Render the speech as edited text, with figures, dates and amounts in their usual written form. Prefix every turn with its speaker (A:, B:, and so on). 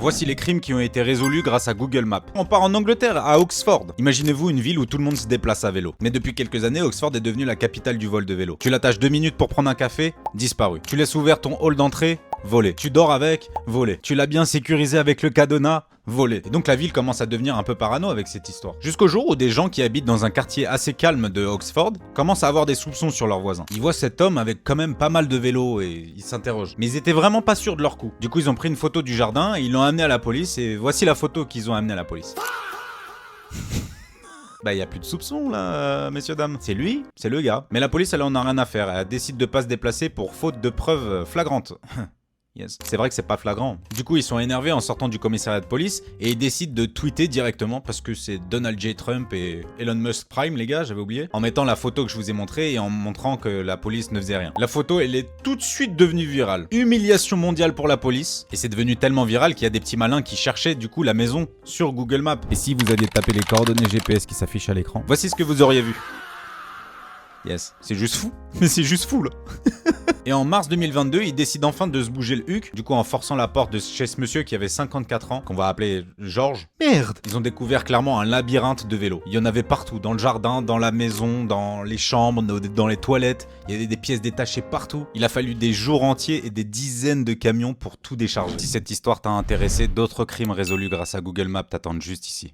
A: Voici les crimes qui ont été résolus grâce à Google Maps. On part en Angleterre, à Oxford. Imaginez-vous une ville où tout le monde se déplace à vélo. Mais depuis quelques années, Oxford est devenue la capitale du vol de vélo. Tu l'attaches 2 minutes pour prendre un café, disparu. Tu laisses ouvert ton hall d'entrée, volé. Tu dors avec, volé. Tu l'as bien sécurisé avec le cadenas, volé. Et donc la ville commence à devenir un peu parano avec cette histoire. Jusqu'au jour où des gens qui habitent dans un quartier assez calme de Oxford commencent à avoir des soupçons sur leurs voisins. Ils voient cet homme avec quand même pas mal de vélos et ils s'interrogent. Mais ils étaient vraiment pas sûrs de leur coup. Du coup ils ont pris une photo du jardin et ils l'ont amené à la police et voici la photo qu'ils ont amenée à la police. Bah y a plus de soupçons là, messieurs dames. C'est lui, c'est le gars. Mais la police elle en a rien à faire, elle décide de pas se déplacer pour faute de preuves flagrantes. Yes. C'est vrai que c'est pas flagrant. Du coup, ils sont énervés en sortant du commissariat de police et ils décident de tweeter directement parce que c'est Donald J. Trump et Elon Musk Prime, les gars, j'avais oublié, en mettant la photo que je vous ai montrée et en montrant que la police ne faisait rien. La photo, elle est tout de suite devenue virale. Humiliation mondiale pour la police et c'est devenu tellement viral qu'il y a des petits malins qui cherchaient du coup la maison sur Google Maps. Et si vous aviez tapé les coordonnées GPS qui s'affichent à l'écran, voici ce que vous auriez vu. Yes, c'est juste fou. Mais c'est juste fou là. Et en mars 2022, ils décident enfin de se bouger le huc, du coup en forçant la porte de chez ce monsieur qui avait 54 ans, qu'on va appeler Georges. Merde. Ils ont découvert clairement un labyrinthe de vélos. Il y en avait partout, dans le jardin, dans la maison, dans les chambres, dans les toilettes. Il y avait des pièces détachées partout. Il a fallu des jours entiers et des dizaines de camions pour tout décharger. Si cette histoire t'a intéressé, d'autres crimes résolus grâce à Google Maps t'attendent juste ici.